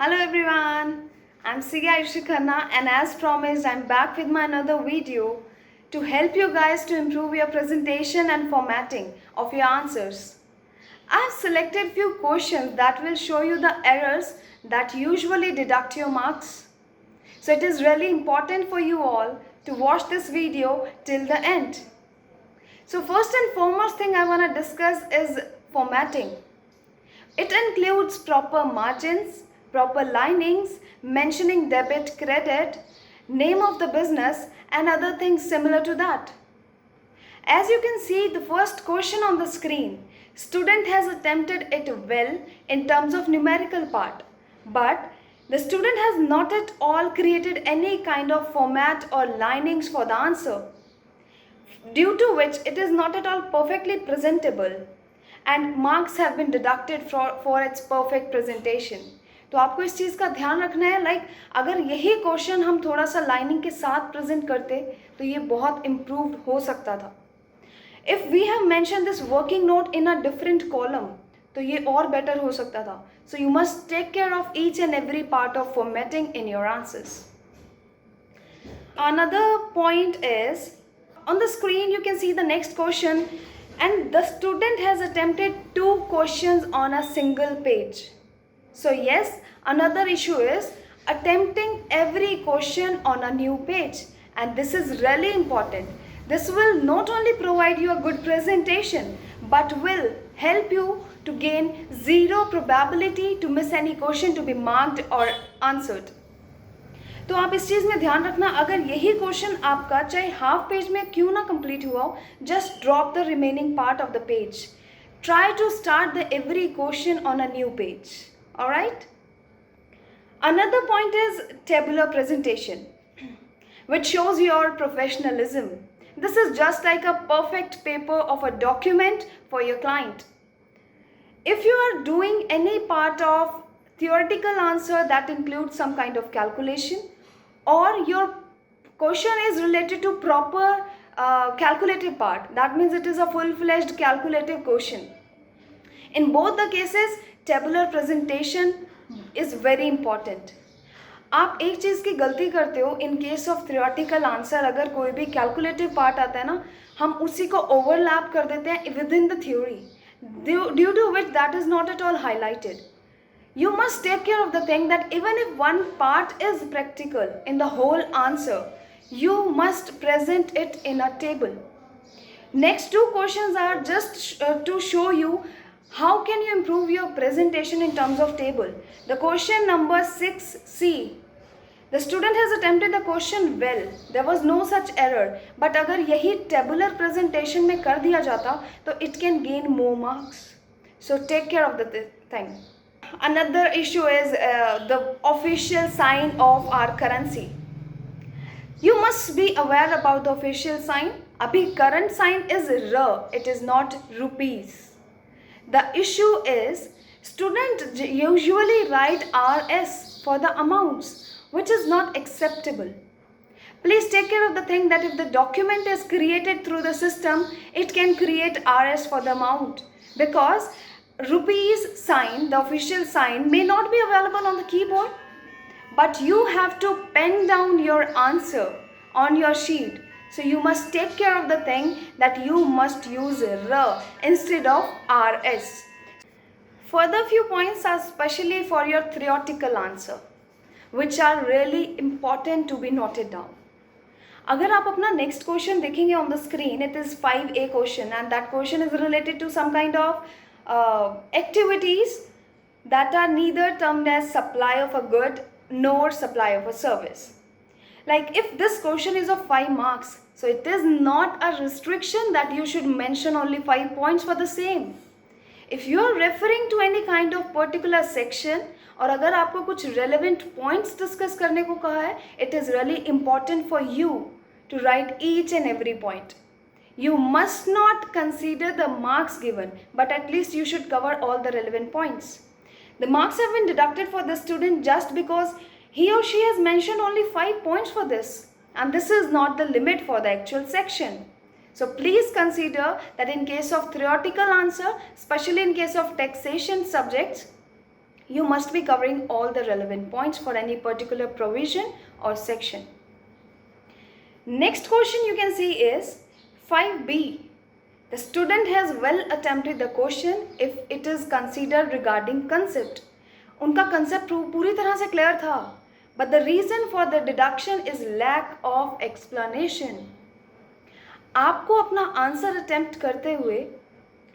Hello everyone, I'm Siga Ayushi Khanna and as promised I'm back with my another video to help you guys to improve your presentation and formatting of your answers. I've selected few questions that will show you the errors that usually deduct your marks. So it is really important for you all to watch this video till the end. So first and foremost thing I want to discuss is formatting. It includes proper margins, proper linings, mentioning debit, credit, name of the business and other things similar to that. As you can see the first question on the screen, student has attempted it well in terms of numerical part, but the student has not at all created any kind of format or linings for the answer, due to which it is not at all perfectly presentable and marks have been deducted for its perfect presentation. तो आपको इस चीज़ का ध्यान रखना है, like अगर यही question हम थोड़ा सा लाइनिंग के साथ प्रेजेंट करते तो ये बहुत इम्प्रूव्ड हो सकता था. If we have mention this working note in a different column तो ये और बेटर हो सकता था. So you must take care of each and every part of formatting in your answers. Another point is, on the screen you can see the next question and the student has attempted 2 questions on a single page. So yes, another issue is attempting every question on a new page, and this is really important. This will not only provide you a good presentation but will help you to gain zero probability to miss any question to be marked or answered. तो आप इस चीज़ में ध्यान रखना, अगर यही question आपका चाहे हाफ पेज में क्यों ना कंप्लीट हुआ हो, just drop the remaining part of the page. Try to start the every question on a new page. Alright? Another point is tabular presentation, which shows your professionalism. This is just like a perfect paper of a document for your client. If you are doing any part of theoretical answer that includes some kind of calculation, or your question is related to proper calculative part, that means it is a full-fledged calculative question. In both the cases, tabular presentation is very important. आप एक चीज़ की गलती करते हो इन case of theoretical answer, अगर कोई भी calculative part आता है ना, हम उसी को ओवरलैप कर देते हैं within the theory, due to which that is not at all highlighted. You must take care of the thing that even if one part is practical in the whole answer, you must present it in a table. Next 2 questions are just to show you how can you improve your presentation in terms of table. The question number 6C. The student has attempted the question well. There was no such error. But अगर यही tabular presentation में कर दिया जाता तो it can gain more marks. So take care of the thing. Another issue is the official sign of our currency. You must be aware about the official sign. Abhi current sign is R, it is not rupees. The issue is students usually write RS for the amounts, which is not acceptable. Please take care of the thing that if the document is created through the system, it can create RS for the amount, because rupees sign, the official sign, may not be available on the keyboard, but you have to pen down your answer on your sheet. So you must take care of the thing that you must use R instead of RS. Further few points are specially for your theoretical answer, which are really important to be noted down. अगर आप अपना next question देखेंगे on the screen, it is 5A question and that question is related to some kind of activities that are neither termed as supply of a good nor supply of a service. Like if this question is of 5 marks, so it is not a restriction that you should mention only 5 points for the same. If you are referring to any kind of particular section और अगर आपको कुछ relevant points discuss करने को कहा है, it is really important for you to write each and every point. You must not consider the marks given, but at least you should cover all the relevant points. The marks have been deducted for the student just because he or she has mentioned only 5 points for this, and this is not the limit for the actual section. So please consider that in case of theoretical answer, especially in case of taxation subjects, you must be covering all the relevant points for any particular provision or section. Next question you can see is 5B. The student has well attempted the question if it is considered regarding concept. उनका concept पूरी तरह से clear था, but the reason for the deduction is lack of explanation. आपको अपना answer attempt करते हुए,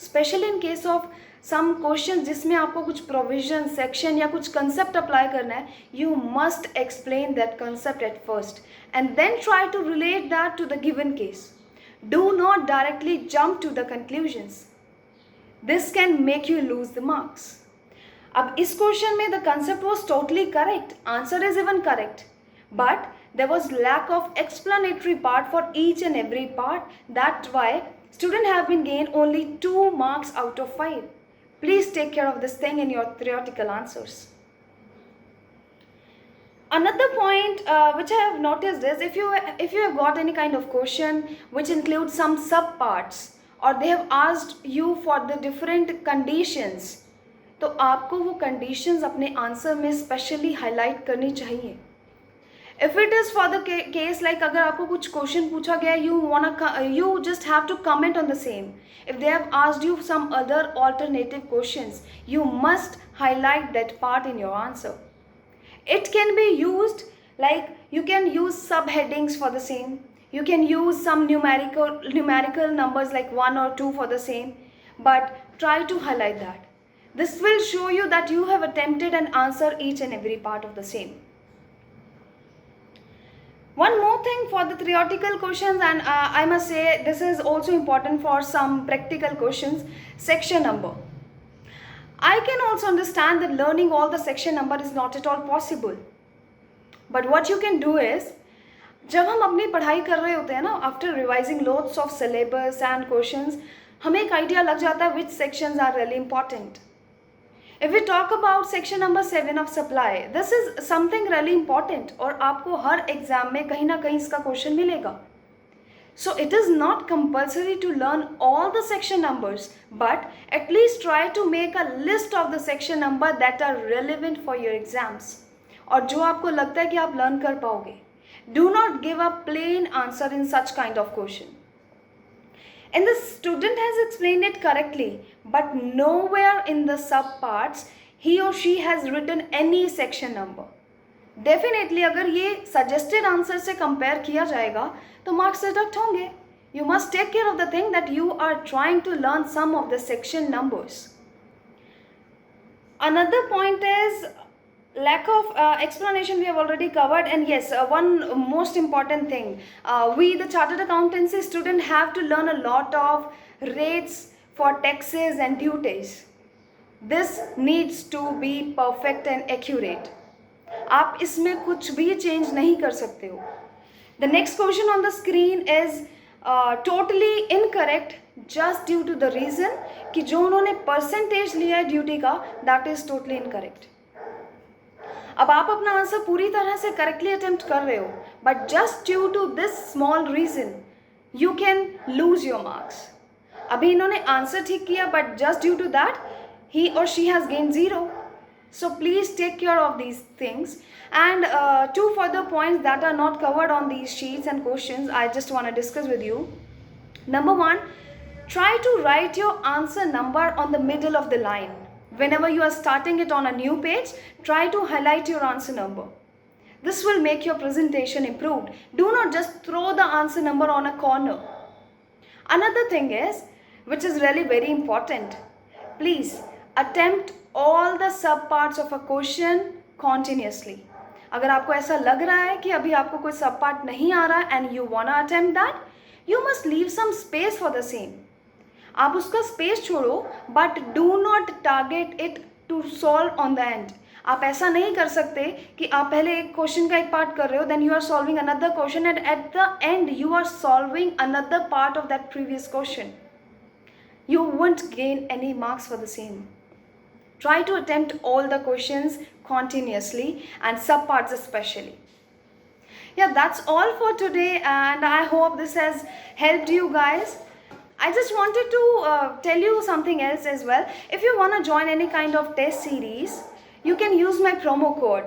specially in case of some question जिसमें आपको कुछ प्रोविजन सेक्शन या कुछ कंसेप्ट अप्लाई करना है, you must explain that concept at first and then try to relate that to the given case. Do not directly jump to the conclusions. This can make you lose the marks. अब इस question में the concept was totally correct, answer is even correct, but there was lack of explanatory part for each and every part. That's why students have been gained only 2 marks out of 5. Please take care of this thing in your theoretical answers. Another point which I have noticed is if you have got any kind of question which includes some sub parts or they have asked you for the different conditions, तो आपको वो conditions अपने answer में specially highlight करनी चाहिए. If it is for the case like अगर आपको कुछ question पूछा गया, you just have to comment on the same. If they have asked you some other alternative questions, you must highlight that part in your answer. It can be used like you can use subheadings for the same. You can use some numerical numbers like 1 or 2 for the same, but try to highlight that. This will show you that you have attempted and answered each and every part of the same. One more thing for the theoretical questions, and I must say this is also important for some practical questions, section number. I can also understand that learning all the section number is not at all possible. But what you can do is, जब हम अपनी पढ़ाई कर रहे होते हैं ना, after revising loads of syllabus and questions, हमें एक idea लग जाता है which sections are really important. If we talk about section number 7 of supply, this is something really important और आपको हर एग्जाम में कहीं ना कहीं इसका क्वेश्चन मिलेगा. So it is not compulsory to learn all the section numbers, but at least try to make a list of the section number that are relevant for your exams और जो आपको लगता है कि आप learn कर पाओगे. Do not give a plain answer in such kind of question. And the student has explained it correctly, but nowhere in the subparts he or she has written any section number. Definitely अगर ये suggested answer से compare किया जाएगा तो marks deduct होंगे. You must take care of the thing that you are trying to learn some of the section numbers. Another point is lack of explanation we have already covered, and yes, one most important thing, we the chartered accountancy student have to learn a lot of rates for taxes and duties. This needs to be perfect and accurate. आप इसमें कुछ भी change नहीं कर सकते हो. The next question on the screen is totally incorrect just due to the reason कि जो उन्होंने percentage लिया है duty का, that is totally incorrect. अब आप अपना आंसर पूरी तरह से करेक्टली अटेम्प्ट कर रहे हो, but just due to this small reason you can lose your marks. अभी इन्होंने आंसर ठीक किया, but just due to that he or she has gain 0. So please take care of these things. And 2 further points that are not covered on these sheets and questions I just want to discuss with you. Number 1, try to write your answer number on the middle of the line. Whenever you are starting it on a new page, try to highlight your answer number. This will make your presentation improved. Do not just throw the answer number on a corner. Another thing is, which is really very important, please attempt all the subparts of a question continuously. अगर आपको ऐसा लग रहा है कि अभी आपको कोई subpart नहीं आ रहा and you wanna attempt that, you must leave some space for the same. आप उसका स्पेस छोड़ो, but do not target it to solve on the end. आप ऐसा नहीं कर सकते कि आप पहले एक क्वेश्चन का एक पार्ट कर रहे हो, then you are solving another question and at the end you are solving another part of that previous question. You won't gain any marks for the same. Try to attempt all the questions continuously and subparts especially. Yeah, that's all for today, and I hope this has helped you guys. I just wanted to tell you something else as well. If you want to join any kind of test series, you can use my promo code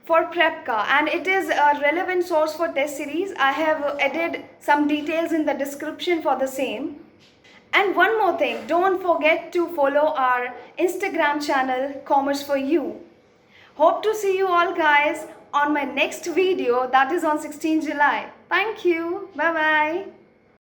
for Prepka, and it is a relevant source for test series. I have added some details in the description for the same. And one more thing, don't forget to follow our Instagram channel, Commerce for You. Hope to see you all guys on my next video, that is on 16 July. Thank you. Bye bye.